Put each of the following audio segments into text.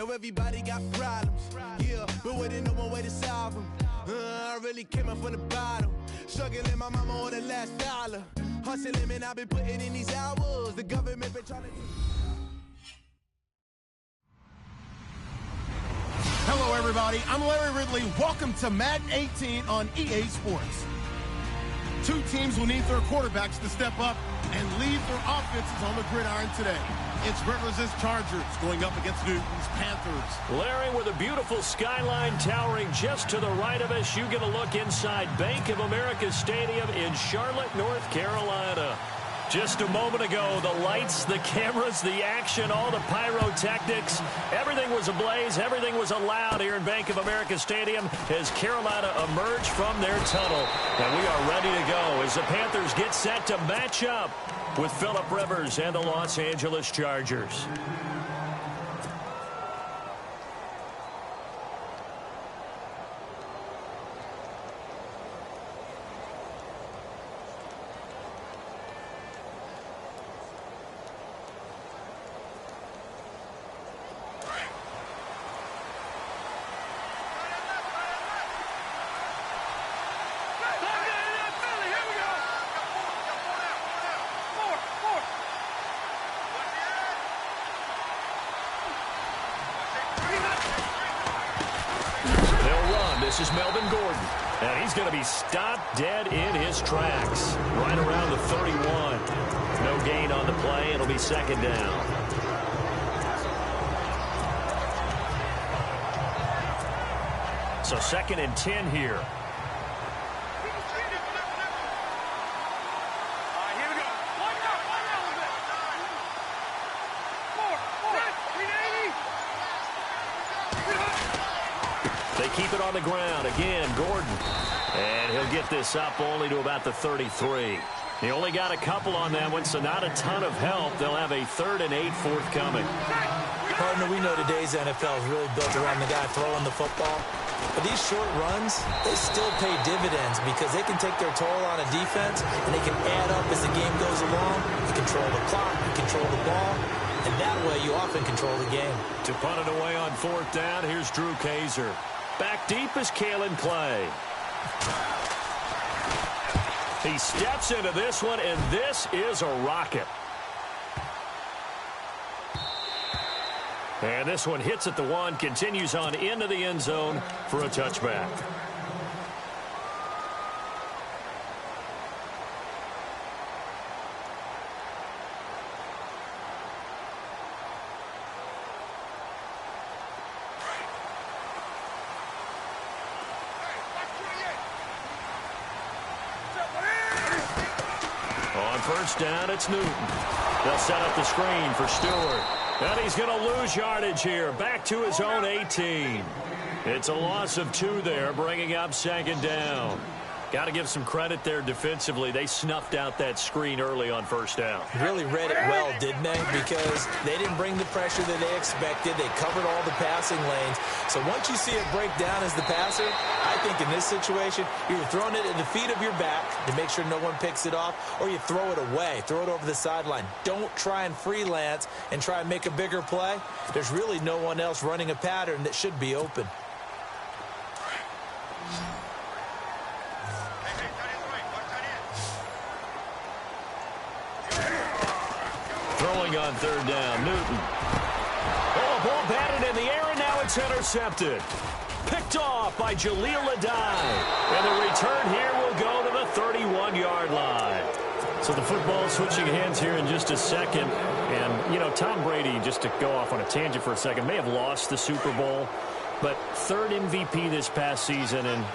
Know everybody got problems, yeah, but wouldn't know one way to solve them. I really came up from the bottom, struggling my mama on the last dollar. Hustling, man, I've been putting in these hours. The government been trying to... Hello, everybody. I'm Larry Ridley. Welcome to Madden 18 on EA Sports. Two teams will need their quarterbacks to step up and lead their offenses on the gridiron today. It's Rivers' Chargers going up against Newton's Panthers. Larry, with a beautiful skyline towering just to the right of us, you get a look inside Bank of America Stadium in Charlotte, North Carolina. Just a moment ago, the lights, the cameras, the action, all the pyrotechnics, everything was ablaze, everything was allowed here in Bank of America Stadium as Carolina emerged from their tunnel. And we are ready to go as the Panthers get set to match up with Phillip Rivers and the Los Angeles Chargers. This is Melvin Gordon, and he's going to be stopped dead in his tracks, right around the 31. No gain on the play. It'll be second down. So 2nd and 10 here. Keep it on the ground. Again, Gordon. And he'll get this up only to about the 33. He only got a couple on that one, so not a ton of help. They'll have a 3rd and 8 forthcoming. Partner, we know today's NFL is really built around the guy throwing the football. But these short runs, they still pay dividends because they can take their toll on a defense, and they can add up as the game goes along. You control the clock, you control the ball, and that way you often control the game. To punt it away on 4th down, here's Drew Kaiser. Back deep is Kalen Clay. He steps into this one, and this is a rocket. And this one hits at the 1, continues on into the end zone for a touchback. First down, it's Newton. They'll set up the screen for Stewart. And he's going to lose yardage here. Back to his own 18. It's a loss of 2 there, bringing up 2nd down. Got to give some credit there defensively. They snuffed out that screen early on 1st down. Really read it well, didn't they? Because they didn't bring the pressure that they expected. They covered all the passing lanes. So once you see it break down as the passer, I think in this situation, you're throwing it at the feet of your back to make sure no one picks it off, or you throw it away, throw it over the sideline. Don't try and freelance and try and make a bigger play. There's really no one else running a pattern that should be open. Throwing on 3rd down, Newton. Oh, ball batted in the air, and now it's intercepted. Picked off by Jaleel Adai. And the return here will go to the 31-yard line. So the football switching hands here in just a second. And, you know, Tom Brady, just to go off on a tangent for a second, may have lost the Super Bowl, but 3rd MVP this past season, and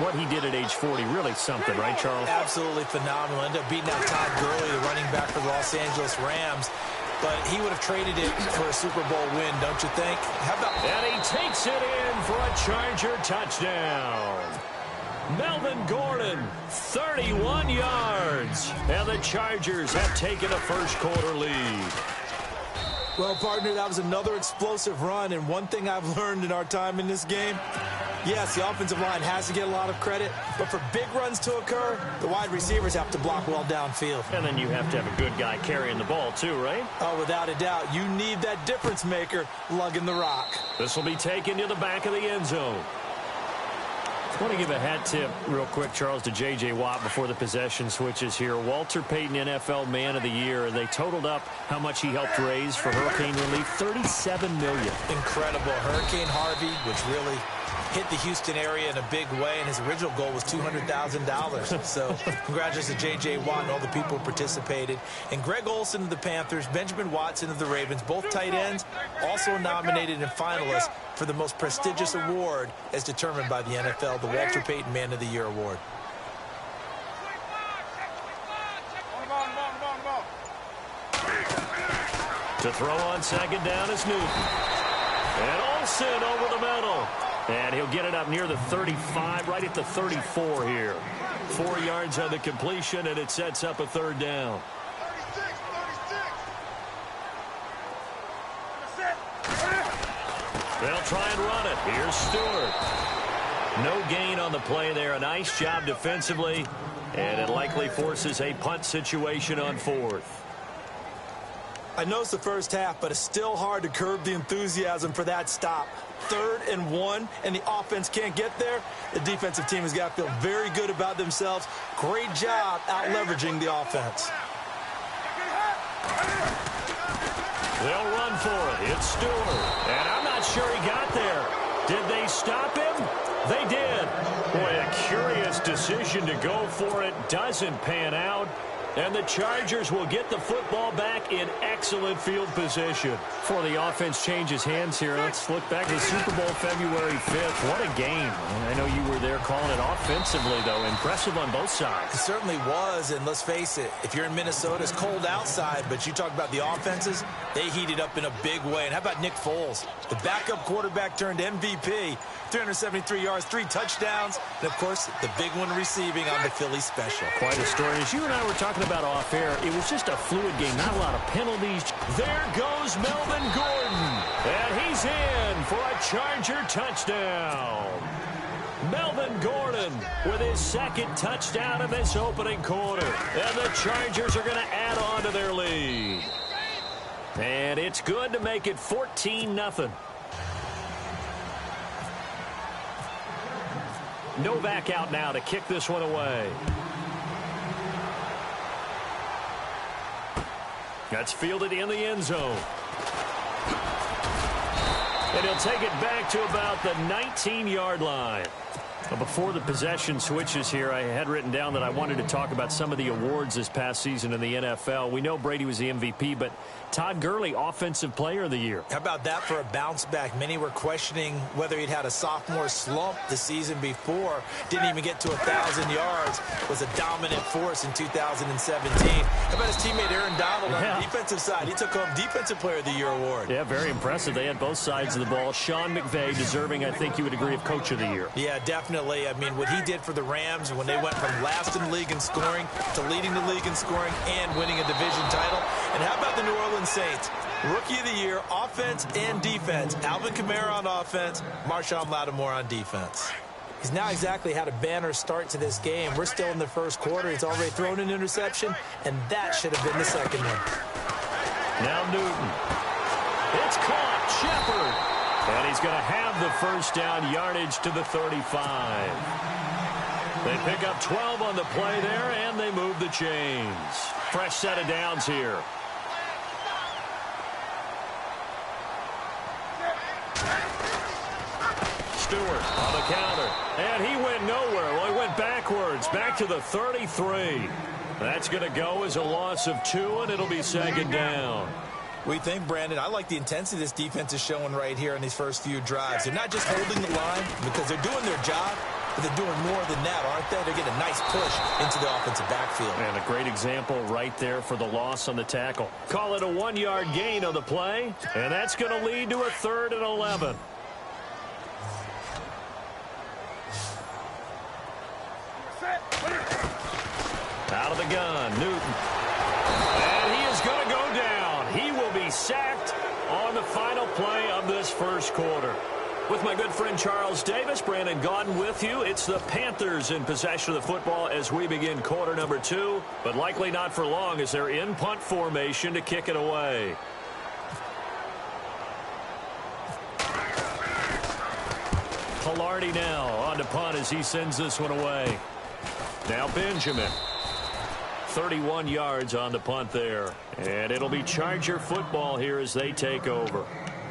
what he did at age 40, really something, right, Charles? Absolutely phenomenal. Ended up beating out Todd Gurley, the running back for the Los Angeles Rams. But he would have traded it for a Super Bowl win, don't you think? How about... And he takes it in for a Charger touchdown. Melvin Gordon, 31 yards. And the Chargers have taken a first-quarter lead. Well, partner, that was another explosive run. And one thing I've learned in our time in this game, Yes, the offensive line has to get a lot of credit, but for big runs to occur, the wide receivers have to block well downfield. And then you have to have a good guy carrying the ball too, right? Oh, without a doubt. You need that difference maker lugging the rock. This will be taken to the back of the end zone. I want to give a hat tip real quick, Charles, to J.J. Watt before the possession switches here. Walter Payton, NFL Man of the Year. They totaled up how much he helped raise for hurricane relief, $37 million. Incredible. Hurricane Harvey, which really hit the Houston area in a big way, and his original goal was $200,000. So congratulations to J.J. Watt and all the people who participated. And Greg Olsen of the Panthers, Benjamin Watson of the Ravens, both tight ends, also nominated and finalists for the most prestigious award as determined by the NFL, the Walter Payton Man of the Year Award. To throw on second down is Newton. And Olsen over the middle. And he'll get it up near the 35, right at the 34 here. 4 yards on the completion, and it sets up a third down. They'll try and run it. Here's Stewart. No gain on the play there. A nice job defensively, and it likely forces a punt situation on fourth. I know it's the first half, but it's still hard to curb the enthusiasm for that stop. 3rd and 1, and the offense can't get there. The defensive team has got to feel very good about themselves. Great job out-leveraging the offense. They'll run for it. It's Stewart. And I'm not sure he got there. Did they stop him? They did. Boy, a curious decision to go for it. Doesn't pan out. And the Chargers will get the football back in excellent field position. Before the offense changes hands here, let's look back to Super Bowl February 5th. What a game. I know you were there calling it offensively, though. Impressive on both sides. It certainly was, and let's face it, if you're in Minnesota, it's cold outside, but you talk about the offenses, they heated up in a big way. And how about Nick Foles? The backup quarterback turned MVP, 373 yards, 3 touchdowns, and, of course, the big one receiving on the Philly special. Quite a story. As you and I were talking about off air, it was just a fluid game, not a lot of penalties. There goes Melvin Gordon, and he's in for a Charger touchdown. Melvin Gordon with his 2nd touchdown of this opening quarter, and the Chargers are going to add on to their lead. And it's good to make it 14-0. Novak out now to kick this one away. That's fielded in the end zone. And he'll take it back to about the 19-yard line. But before the possession switches here, I had written down that I wanted to talk about some of the awards this past season in the NFL. We know Brady was the MVP, but Todd Gurley, Offensive Player of the Year. How about that for a bounce back? Many were questioning whether he'd had a sophomore slump the season before. Didn't even get to 1,000 yards. Was a dominant force in 2017. How about his teammate Aaron Donald on the defensive side? He took home Defensive Player of the Year award. Yeah, very impressive. They had both sides of the ball. Sean McVay deserving, I think you would agree, of Coach of the Year. Yeah, definitely. I mean, what he did for the Rams when they went from last in the league in scoring to leading the league in scoring and winning a division title. And how about the New Orleans Saints? Rookie of the Year, offense and defense. Alvin Kamara on offense, Marshawn Lattimore on defense. He's now exactly had a banner start to this game. We're still in the first quarter. He's already thrown an interception, and that should have been the second one. Now Newton. It's caught. Shepard. And he's going to have the first down, yardage to the 35. They pick up 12 on the play there, and they move the chains. Fresh set of downs here. Stewart on the counter. And he went nowhere. Well, he went backwards, back to the 33. That's going to go as a loss of 2, and it'll be second down. We think, Brandon, I like the intensity this defense is showing right here in these first few drives. They're not just holding the line because they're doing their job, but they're doing more than that, aren't they? They're getting a nice push into the offensive backfield. And a great example right there for the loss on the tackle. Call it a 1-yard gain on the play, and that's going to lead to a 3rd and 11. Out of the gun, Newton. And he is going to go down. He will be sacked on the final play of this first quarter. With my good friend Charles Davis, Brandon Gaudin with you. It's the Panthers in possession of the football as we begin quarter number 2, but likely not for long as they're in punt formation to kick it away. Pilardi now on to punt as he sends this one away. Now Benjamin. 31 yards on the punt there. And it'll be Charger football here as they take over.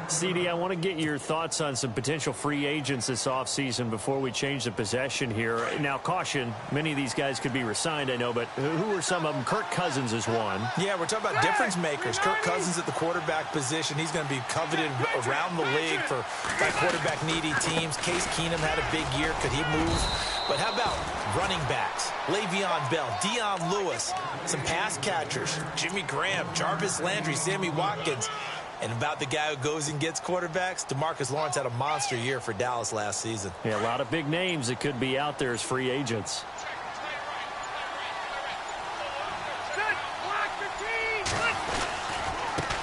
CD, I want to get your thoughts on some potential free agents this offseason before we change the possession here. Now, caution, many of these guys could be re-signed, I know, but who are some of them? Kirk Cousins is one. Yeah, we're talking about difference makers. Kirk Cousins at the quarterback position. He's going to be coveted around the league for quarterback-needy teams. Case Keenum had a big year. Could he move? But how about running backs? Le'Veon Bell, Dion Lewis, some pass catchers, Jimmy Graham, Jarvis Landry, Sammy Watkins. And about the guy who goes and gets quarterbacks, DeMarcus Lawrence had a monster year for Dallas last season. Yeah, a lot of big names that could be out there as free agents.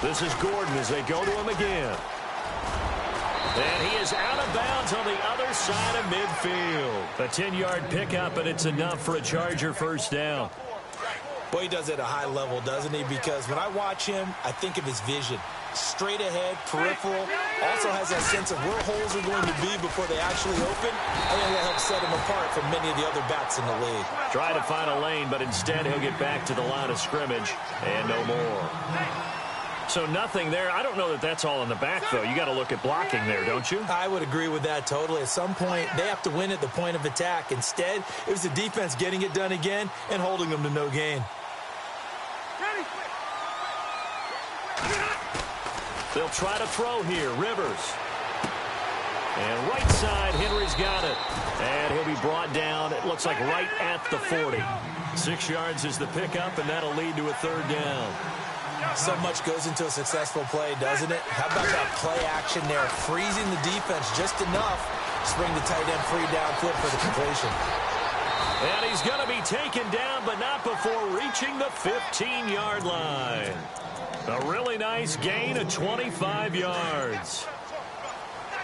This is Gordon as they go to him again. And he is out of bounds on the other side of midfield. A 10-yard pickup, and it's enough for a Charger first down. Boy, he does it at a high level, doesn't he? Because when I watch him, I think of his vision. Straight ahead, peripheral. Also has that sense of where holes are going to be before they actually open. I think that helps set him apart from many of the other backs in the league. Try to find a lane, but instead he'll get back to the line of scrimmage and no more. So nothing there. I don't know that that's all in the back, though. You got to look at blocking there, don't you? I would agree with that totally. At some point, they have to win at the point of attack. Instead, it was the defense getting it done again and holding them to no gain. They'll try to throw here. Rivers. And right side, Henry's got it. And he'll be brought down, it looks like right at the 40. 6 yards is the pickup, and that'll lead to a third down. So much goes into a successful play, doesn't it? How about that play action there? Freezing the defense just enough to bring the tight end free downfield for the completion. And he's going to be taken down, but not before reaching the 15-yard line. A really nice gain of 25 yards.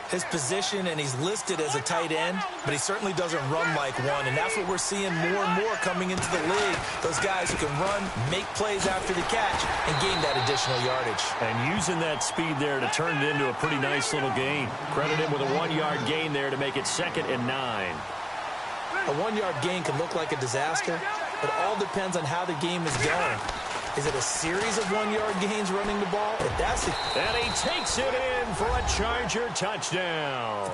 His position, and he's listed as a tight end, but he certainly doesn't run like one, and that's what we're seeing more and more coming into the league. Those guys who can run, make plays after the catch, and gain that additional yardage. And using that speed there to turn it into a pretty nice little gain. Credit him with a 1-yard gain there to make it 2nd and 9. A 1-yard gain can look like a disaster, but all depends on how the game is going. Is it a series of 1-yard gains running the ball? If that's the... And he takes it in for a Charger touchdown.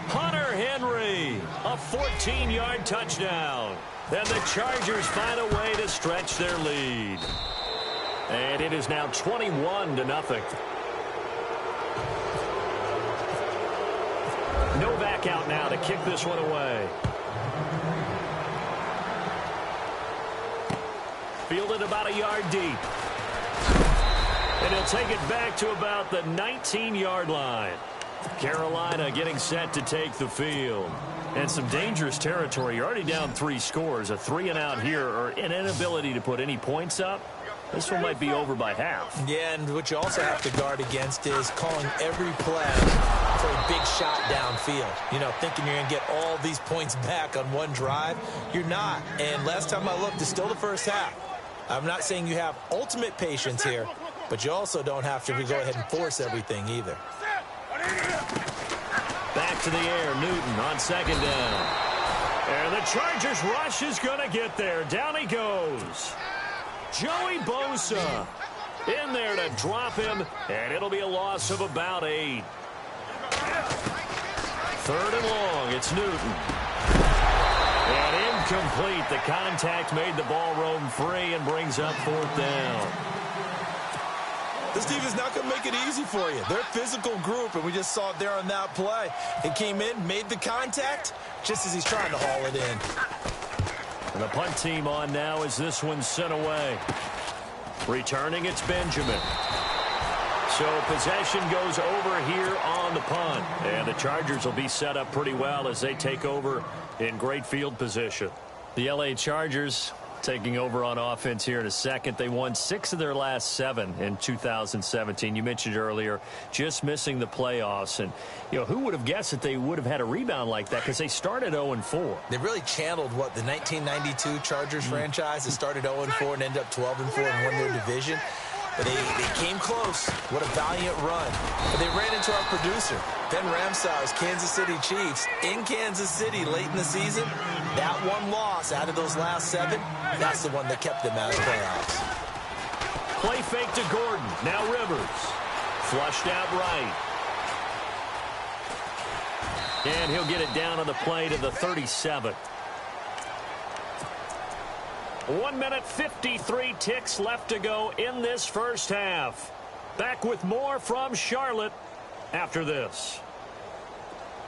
Hunter Henry, a 14-yard touchdown. And the Chargers find a way to stretch their lead. And it is now 21-0. Novak out now to kick this one away. Fielded about a yard deep. And he'll take it back to about the 19-yard line. Carolina getting set to take the field. And some dangerous territory. You're already down 3 scores. A 3-and-out here, or an inability to put any points up. This one might be over by half. Yeah, and what you also have to guard against is calling every play for a big shot downfield. You know, thinking you're going to get all these points back on one drive. You're not. And last time I looked, it's still the first half. I'm not saying you have ultimate patience here, but you also don't have to go ahead and force everything either. Back to the air, Newton on 2nd down. And the Chargers rush is going to get there. Down he goes. Joey Bosa in there to drop him, and it'll be a loss of about 8. 3rd and long, it's Newton. And incomplete. The contact made the ball roam free and brings up 4th down. This team is not going to make it easy for you. They're a physical group, and we just saw it there on that play. He came in, made the contact, just as he's trying to haul it in. And the punt team on now as this one's sent away. Returning, it's Benjamin. So possession goes over here on the punt. And the Chargers will be set up pretty well as they take over in great field position. The LA Chargers taking over on offense here in a second. They won 6 of their last 7 in 2017. You mentioned earlier just missing the playoffs. And, you know, who would have guessed that they would have had a rebound like that, because they started 0-4. They really channeled what the 1992 Chargers franchise that started 0-4 and ended up 12-4 and won their division. But they came close. What a valiant run. But they ran into our producer, Ben Ramsauer's Kansas City Chiefs, in Kansas City late in the season. That one loss out of those last 7, that's the one that kept them out of the playoffs. Play fake to Gordon. Now Rivers. Flushed out right. And he'll get it down on the play to the 37. 1 minute 53 ticks left to go in this first half. Back with more from Charlotte after this.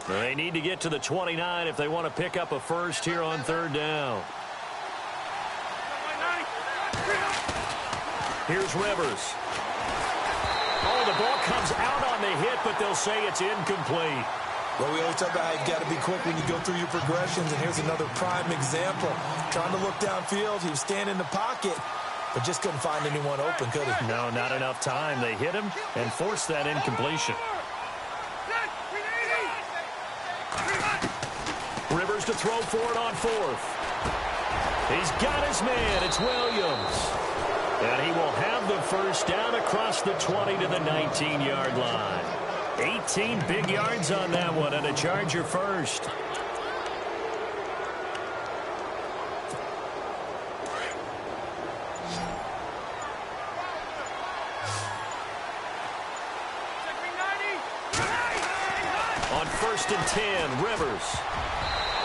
They need to get to the 29 if they want to pick up a first here on 3rd down. Here's Rivers. Oh, the ball comes out on the hit, but they'll say it's incomplete. Well, we always talk about how you've got to be quick when you go through your progressions, and here's another prime example. Trying to look downfield, he was standing in the pocket, but just couldn't find anyone open, could he? No, not enough time. They hit him and forced that incompletion. Rivers to throw for it on 4th. He's got his man. It's Williams. And he will have the first down across the 20 to the 19-yard line. 18 big yards on that one, and a Charger first. On 1st and 10, Rivers.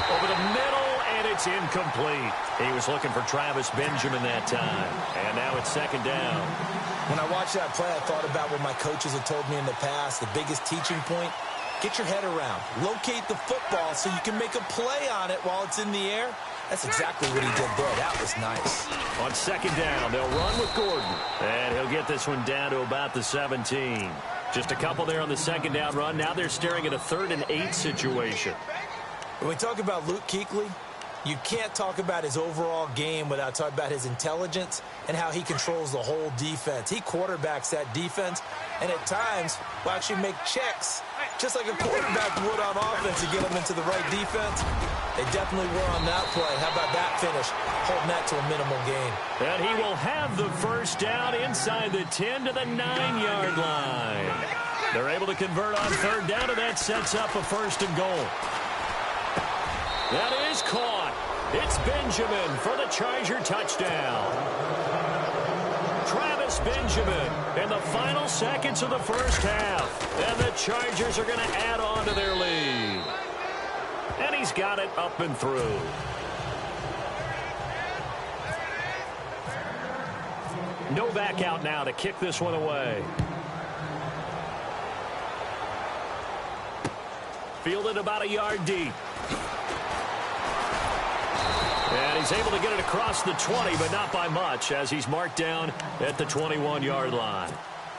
Over the middle, and it's incomplete. He was looking for Travis Benjamin that time. And now it's 2nd down. When I watched that play, I thought about what my coaches had told me in the past. The biggest teaching point, get your head around. Locate the football so you can make a play on it while it's in the air. That's exactly what he did there. That was nice. On 2nd down, they'll run with Gordon. And he'll get this one down to about the 17. Just a couple there on the 2nd down run. Now they're staring at a 3rd and 8 situation. When we talk about Luke Kuechly, you can't talk about his overall game without talking about his intelligence and how he controls the whole defense. He quarterbacks that defense, and at times will actually make checks, just like a quarterback would on offense to get them into the right defense. They definitely were on that play. How about that finish? Holding that to a minimal gain. And he will have the first down inside the 10 to the 9-yard line. They're able to convert on 3rd down, and that sets up a 1st and goal. That is caught. It's Benjamin for the Charger touchdown. Travis Benjamin in the final seconds of the first half. And the Chargers are going to add on to their lead. And he's got it up and through. Novak out now to kick this one away. Fielded about a yard deep. And he's able to get it across the 20, but not by much, as he's marked down at the 21-yard line.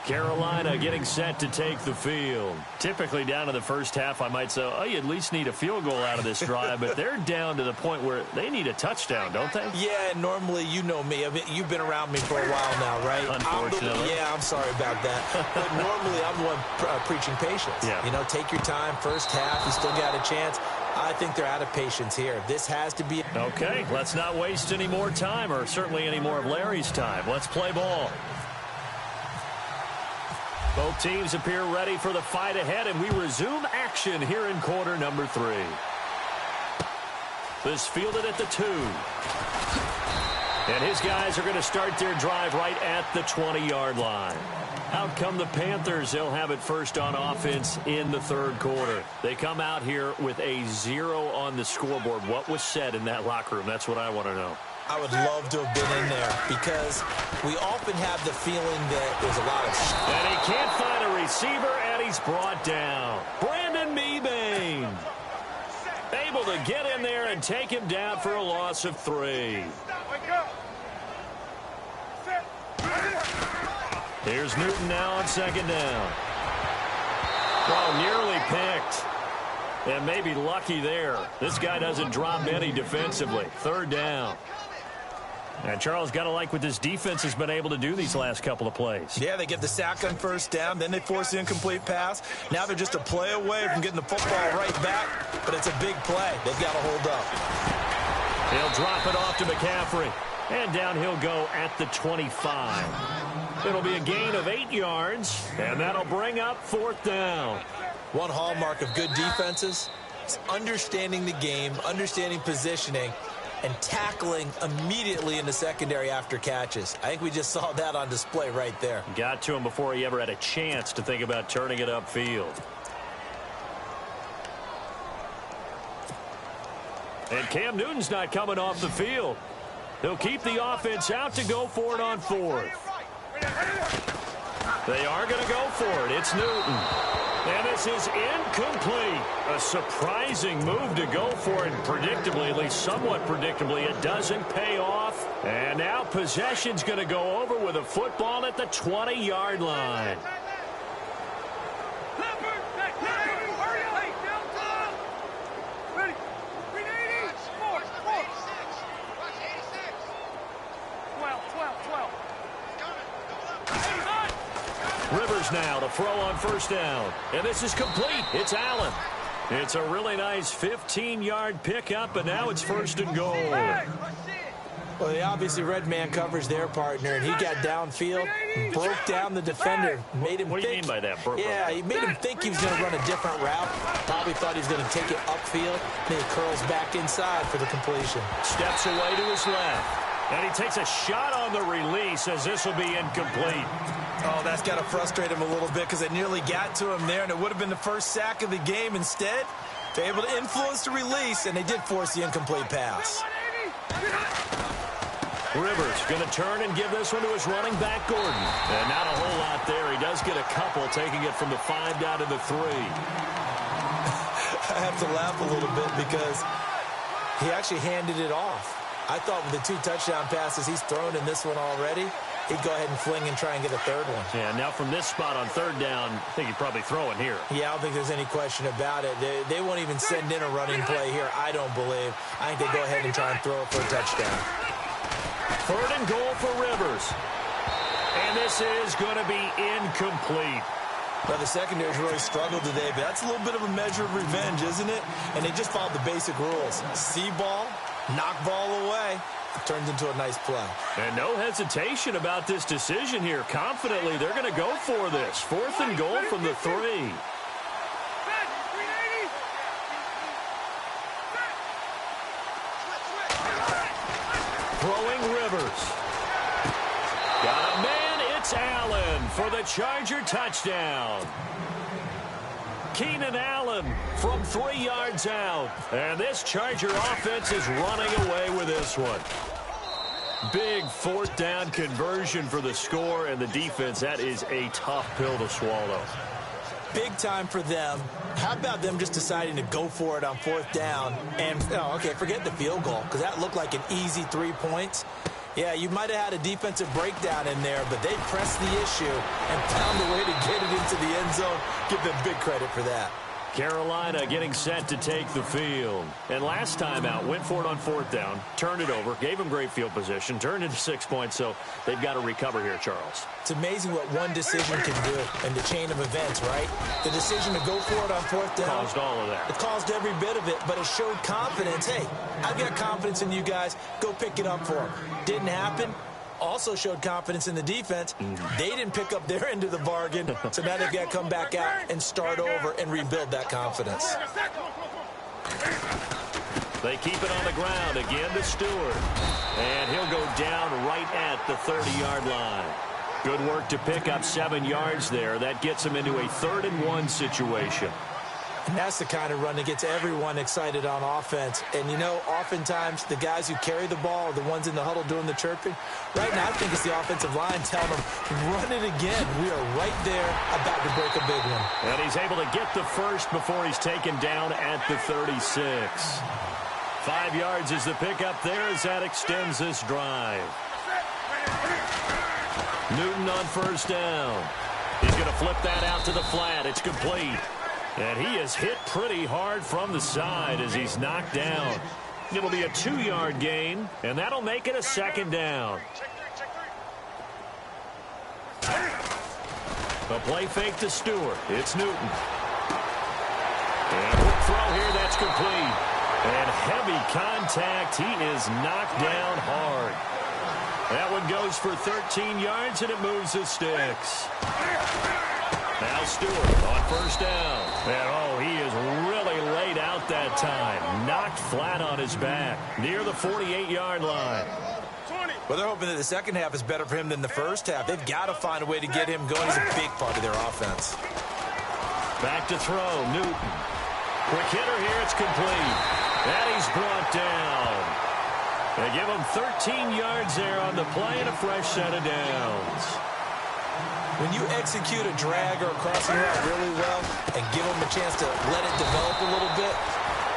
Carolina getting set to take the field. Typically down in the first half, I might say, oh, you at least need a field goal out of this drive, but they're down to the point where they need a touchdown, don't they? Yeah, normally, you know me. I mean, you've been around me for a while now, right? Unfortunately. I'm sorry about that. But normally, I'm the one preaching patience. Yeah. You know, take your time. First half, you still got a chance. I think they're out of patience here. This has to be... Okay, let's not waste any more time, or certainly any more of Larry's time. Let's play ball. Both teams appear ready for the fight ahead, and we resume action here in quarter number 3. This fielded at the 2. And his guys are going to start their drive right at the 20-yard line. Out come the Panthers. They'll have it first on offense in the 3rd quarter. They come out here with a 0 on the scoreboard. What was said in that locker room? That's what I want to know. I would love to have been in there because we often have the feeling that there's a lot of... And he can't find a receiver, and he's brought down. Brandon Mebane able to get in there and take him down for a loss of 3. Here's Newton now on 2nd down. Oh, nearly picked. And maybe lucky there. This guy doesn't drop any defensively. 3rd down. And Charles, got to like what this defense has been able to do these last couple of plays. Yeah, they get the sack on first down, then they force the incomplete pass. Now they're just a play away from getting the football right back, but it's a big play. They've got to hold up. He'll drop it off to McCaffrey. And down he'll go at the 25. It'll be a gain of 8 yards, and that'll bring up 4th down. One hallmark of good defenses is understanding the game, understanding positioning, and tackling immediately in the secondary after catches. I think we just saw that on display right there. Got to him before he ever had a chance to think about turning it upfield. And Cam Newton's not coming off the field. They'll keep the offense out to go for it on 4th. They are going to go for it. It's Newton. And this is incomplete. A surprising move to go for it. Predictably, at least somewhat predictably, it doesn't pay off. And now possession's going to go over with a football at the 20-yard line. Rivers now to throw on 1st down. And this is complete. It's Allen. It's a really nice 15-yard pickup, and now it's 1st and goal. Well, they obviously read man coverage their partner, and he got downfield, broke down the defender, made him What do you mean by that? Yeah, he made him think he was going to run a different route. Probably thought he was going to take it upfield. Then he curls back inside for the completion. Steps away to his left. And he takes a shot on the release as this will be incomplete. Oh, that's got to frustrate him a little bit because it nearly got to him there, and it would have been the first sack of the game. Instead, they're able to influence the release, and they did force the incomplete pass. Rivers going to turn and give this one to his running back, Gordon. And not a whole lot there. He does get a couple, taking it from the 5 down to the 3. I have to laugh a little bit because he actually handed it off. I thought with the 2 touchdown passes he's thrown in this one already, he'd go ahead and fling and try and get a 3rd one. Yeah, now from this spot on 3rd down, I think he'd probably throw it here. Yeah, I don't think there's any question about it. They won't even send in a running play here, I don't believe. I think they go ahead and try and throw it for a touchdown. 3rd and goal for Rivers. And this is going to be incomplete. Well, the secondary's really struggled today, but that's a little bit of a measure of revenge, isn't it? And they just followed the basic rules. See ball, knock ball away. It turns into a nice play. And no hesitation about this decision here. Confidently, they're going to go for this. 4th and goal from the 3. Throwing Rivers. Got a man. It's Allen for the Charger touchdown. Keenan Allen from 3 yards out. And this Charger offense is running away with this one. Big 4th down conversion for the score, and the defense, that is a tough pill to swallow. Big time for them. How about them just deciding to go for it on 4th down? And, okay, forget the field goal, because that looked like an easy 3 points. Yeah, you might have had a defensive breakdown in there, but they pressed the issue and found a way to get it into the end zone. Give them big credit for that. Carolina getting set to take the field. And last time out, went for it on 4th down, turned it over, gave them great field position, turned into 6 points, so they've got to recover here, Charles. It's amazing what one decision can do in the chain of events, right? The decision to go for it on 4th down. Caused all of that. It caused every bit of it, but it showed confidence. Hey, I've got confidence in you guys. Go pick it up for them. Didn't happen. Also showed confidence in the defense. They didn't pick up their end of the bargain, so now they've got to come back out and start over and rebuild that confidence. They keep it on the ground again to Stewart. And he'll go down right at the 30-yard line. Good work to pick up 7 yards there. That gets him into a 3rd and 1 situation. And that's the kind of run that gets everyone excited on offense. And, you know, oftentimes the guys who carry the ball are the ones in the huddle doing the chirping. Right now, I think it's the offensive line telling them, run it again. We are right there about to break a big one. And he's able to get the first before he's taken down at the 36. 5 yards is the pickup there as that extends this drive. Newton on 1st down. He's going to flip that out to the flat. It's complete. And he is hit pretty hard from the side as he's knocked down. It'll be a 2-yard gain, and that'll make it a second down. A play fake to Stewart. It's Newton. And a quick throw here, that's complete. And heavy contact. He is knocked down hard. That one goes for 13 yards, and it moves the sticks. Now Stewart on first down. And, oh, he is really laid out that time. Knocked flat on his back near the 48-yard line. Well, they're hoping that the second half is better for him than the first half. They've got to find a way to get him going. He's a big part of their offense. Back to throw, Newton. Quick hitter here, it's complete. And he's brought down. They give him 13 yards there on the play and a fresh set of downs. When you execute a drag or a crossing route really well and give them a chance to let it develop a little bit,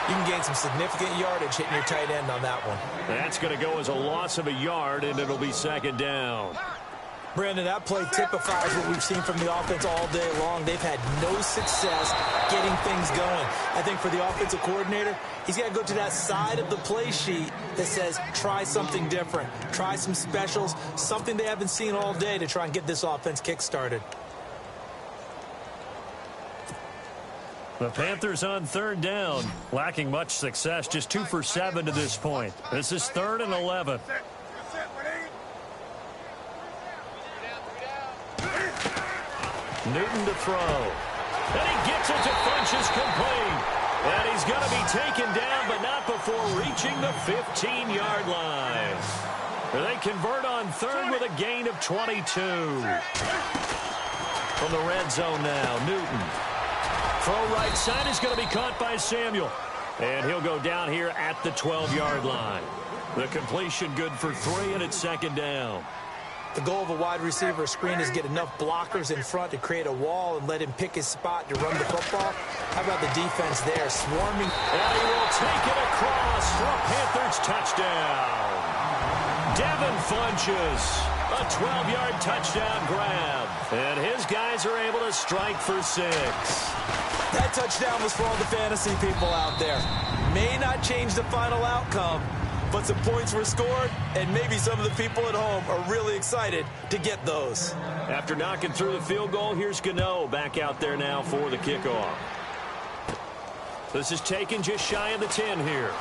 you can gain some significant yardage hitting your tight end on that one. That's going to go as a loss of a yard, and it'll be second down. Brandon, that play typifies what we've seen from the offense all day long. They've had no success getting things going. I think for the offensive coordinator, he's got to go to that side of the play sheet that says try something different, try some specials, something they haven't seen all day to try and get this offense kick-started. The Panthers on third down, lacking much success, just 2 for 7 to this point. This is 3rd and 11. Newton to throw. And he gets it to Funchess complete. And he's going to be taken down, but not before reaching the 15-yard line. They convert on third with a gain of 22. From the red zone now, Newton. Throw right side is going to be caught by Samuel. And he'll go down here at the 12-yard line. The completion good for 3, and it's second down. The goal of a wide receiver screen is get enough blockers in front to create a wall and let him pick his spot to run the football. How about the defense there, swarming? And he will take it across for a Panthers touchdown. Devin Funchess, a 12-yard touchdown grab. And his guys are able to strike for 6. That touchdown was for all the fantasy people out there. May not change the final outcome, but some points were scored, and maybe some of the people at home are really excited to get those. After knocking through the field goal, here's Gano back out there now for the kickoff. This is taken just shy of the 10 here.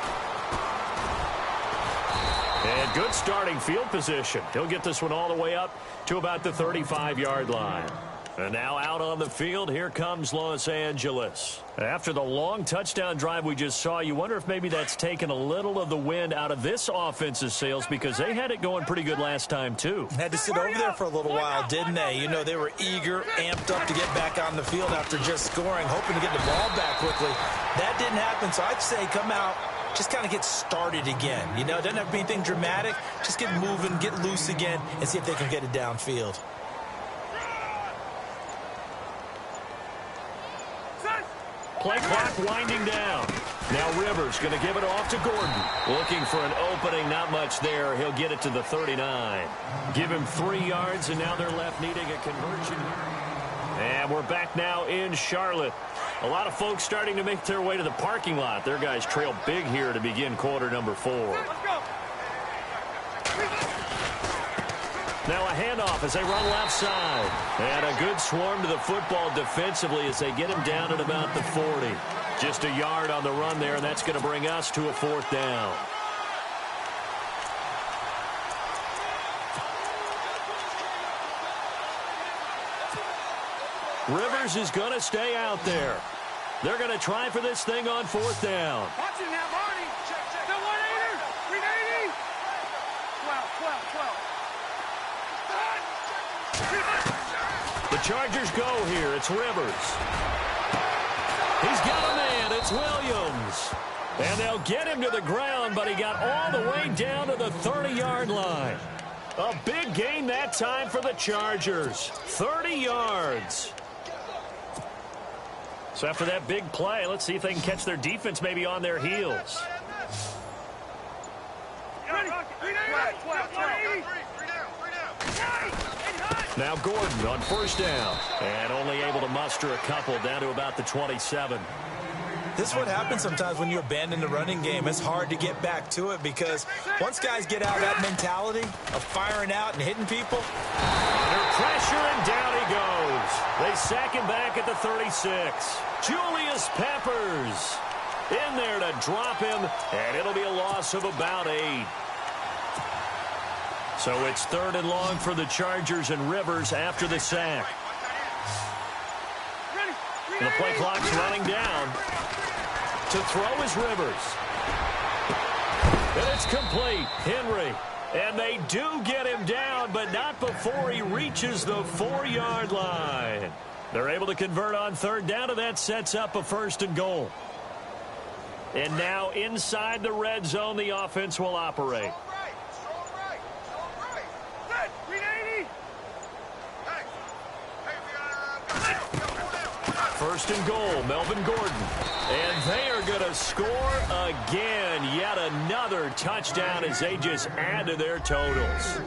And good starting field position. He'll get this one all the way up to about the 35-yard line. And now out on the field, here comes Los Angeles. After the long touchdown drive we just saw, you wonder if maybe that's taken a little of the wind out of this offense's sails, because they had it going pretty good last time, too. Had to sit over there for a little while, didn't they? You know, they were eager, amped up to get back on the field after just scoring, hoping to get the ball back quickly. That didn't happen, so I'd say come out, just kind of get started again. You know, it doesn't have to be anything dramatic. Just get moving, get loose again, and see if they can get it downfield. Play clock winding down. Now Rivers going to give it off to Gordon. Looking for an opening, not much there. He'll get it to the 39. Give him 3 yards, and now they're left needing a conversion here. And we're back now in Charlotte. A lot of folks starting to make their way to the parking lot. Their guys trail big here to begin quarter number 4. Let's go. Now a handoff as they run left side. And a good swarm to the football defensively as they get him down at about the 40. Just a yard on the run there, and that's going to bring us to a 4th down. Rivers is going to stay out there. They're going to try for this thing on 4th down. Watch it now, Barney. The 180. 380. 12. The Chargers go here. It's Rivers. He's got a man. It's Williams. And they'll get him to the ground, but he got all the way down to the 30-yard line. A big gain that time for the Chargers. 30 yards. So after that big play, let's see if they can catch their defense maybe on their heels. Now Gordon on 1st down. And only able to muster a couple down to about the 27. This is what happens sometimes when you abandon the running game. It's hard to get back to it because once guys get out of that mentality of firing out and hitting people. Under pressure, and down he goes. They sack him back at the 36. Julius Peppers in there to drop him, and it'll be a loss of about 8. So it's 3rd and long for the Chargers, and Rivers after the sack. And the play clock's running down. To throw is Rivers. And it's complete. Henry. And they do get him down, but not before he reaches the 4-yard line. They're able to convert on 3rd down, and that sets up a 1st and goal. And now inside the red zone, the offense will operate. 1st and goal, Melvin Gordon. And they are going to score again. Yet another touchdown as they just add to their totals.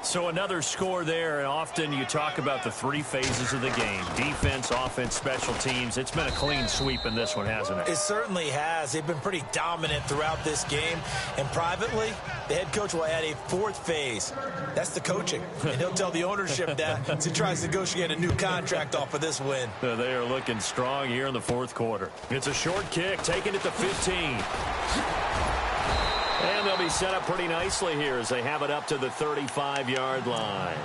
So another score there, and often you talk about the 3 phases of the game. Defense, offense, special teams. It's been a clean sweep in this one, hasn't it? It certainly has. They've been pretty dominant throughout this game. And privately, the head coach will add a 4th phase. That's the coaching. And he'll tell the ownership that as he tries to negotiate a new contract off of this win. They are looking strong here in the 4th quarter. It's a short kick, taken at the 15. And they'll be set up pretty nicely here as they have it up to the 35-yard line.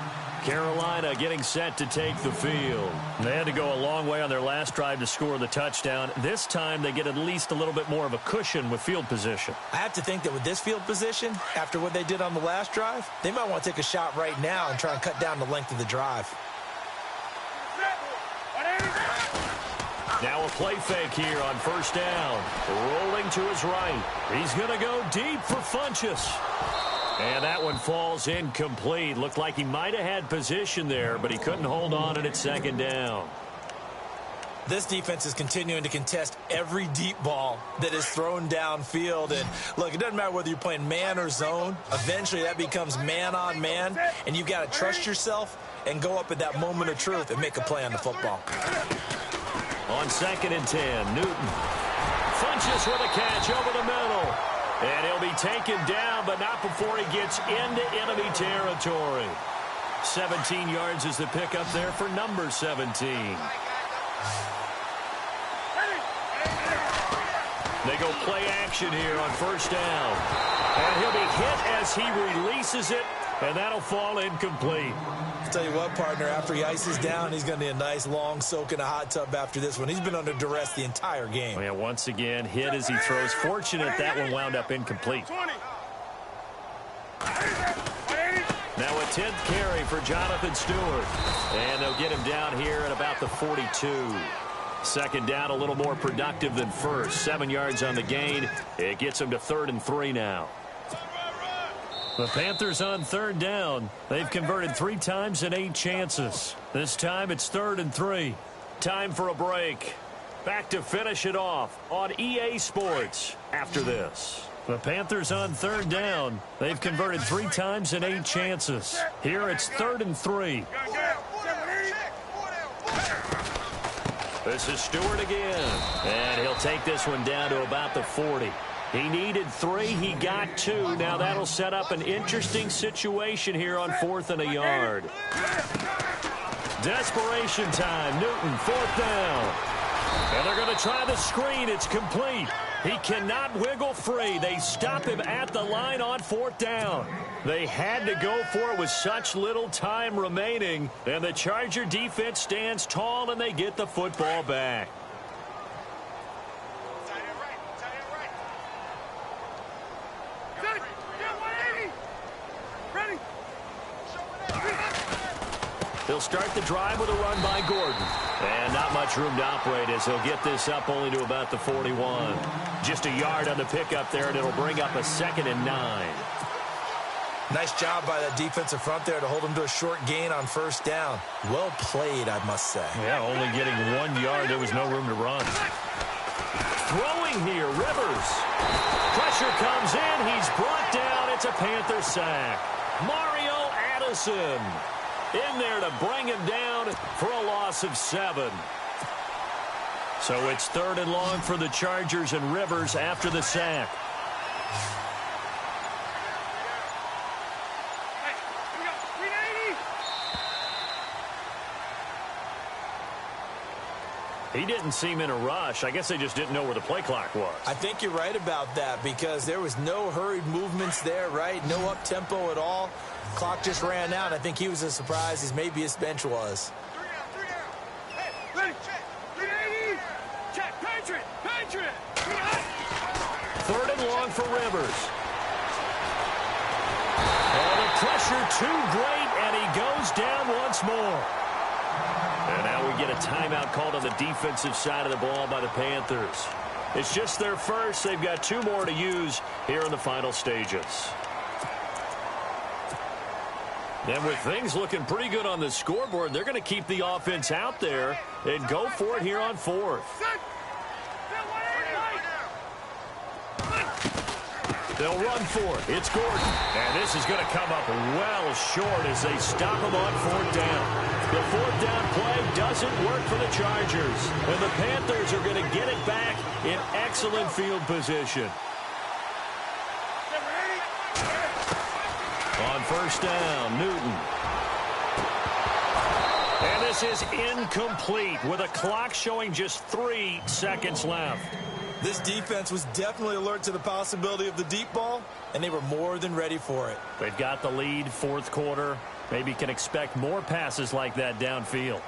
Carolina getting set to take the field. They had to go a long way on their last drive to score the touchdown. This time they get at least a little bit more of a cushion with field position. I have to think that with this field position, after what they did on the last drive, they might want to take a shot right now and try and cut down the length of the drive. Now a play fake here on 1st down. Rolling to his right. He's going to go deep for Funchess. And that one falls incomplete. Looked like he might have had position there, but he couldn't hold on at 2nd down. This defense is continuing to contest every deep ball that is thrown downfield. And, look, it doesn't matter whether you're playing man or zone. Eventually that becomes man on man, and you've got to trust yourself and go up at that moment of truth and make a play on the football. On 2nd and 10, Newton. Funchess with a catch over the middle. And he'll be taken down, but not before he gets into enemy territory. 17 yards is the pickup there for number 17. They go play action here on 1st down. And he'll be hit as he releases it, and that'll fall incomplete. Tell you what, partner, after he ices down, he's going to need a nice long soak in a hot tub after this one. He's been under duress the entire game. Yeah, once again, hit as he throws. Fortunate that one wound up incomplete. Now a 10th carry for Jonathan Stewart. And they'll get him down here at about the 42. 2nd down, a little more productive than 1st. 7 yards on the gain. It gets him to 3rd and 3 now. The Panthers on 3rd down. They've converted 3 times in 8 chances. This time it's 3rd and 3. Time for a break. Back to finish it off on EA Sports after this. The Panthers on 3rd down. They've converted 3 times in 8 chances. Here it's 3rd and 3. This is Stewart again. And he'll take this one down to about the 40. He needed 3. He got 2. Now that'll set up an interesting situation here on 4th and a yard. Desperation time. Newton, 4th down. And they're going to try the screen. It's complete. He cannot wiggle free. They stop him at the line on 4th down. They had to go for it with such little time remaining. And the Charger defense stands tall, and they get the football back. They'll start the drive with a run by Gordon. And not much room to operate as he'll get this up only to about the 41. Just a yard on the pickup there, and it'll bring up a 2nd and 9. Nice job by that defensive front there to hold him to a short gain on 1st down. Well played, I must say. Yeah, only getting 1 yard. There was no room to run. Throwing here, Rivers. Pressure comes in. He's brought down. It's a Panther sack. Mario Addison in there to bring him down for a loss of 7. So it's 3rd and long for the Chargers and Rivers after the sack. He didn't seem in a rush. I guess they just didn't know where the play clock was. I think you're right about that because there was no hurried movements there, right? No up-tempo at all. Clock just ran out. I think he was as surprised as maybe his bench was. 3rd and long for Rivers. Oh, the pressure too great, and he goes down once more. And now we get a timeout called on the defensive side of the ball by the Panthers. It's just their first. They've got 2 more to use here in the final stages. And with things looking pretty good on the scoreboard, they're going to keep the offense out there and go for it here on 4th. They'll run for it. It's Gordon. And this is going to come up well short as they stop him on 4th down. The 4th down play doesn't work for the Chargers. And the Panthers are going to get it back in excellent field position. On 1st down, Newton. And this is incomplete with a clock showing just 3 seconds left. This defense was definitely alert to the possibility of the deep ball, and they were more than ready for it. They've got the lead, 4th quarter. Maybe can expect more passes like that downfield.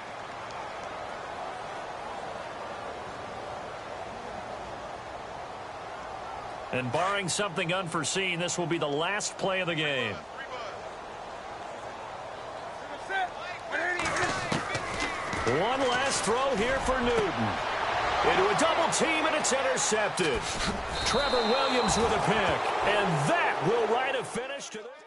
And barring something unforeseen, this will be the last play of the game. One last throw here for Newton. Into a double team, and it's intercepted. Trevor Williams with a pick. And that will write a finish to this.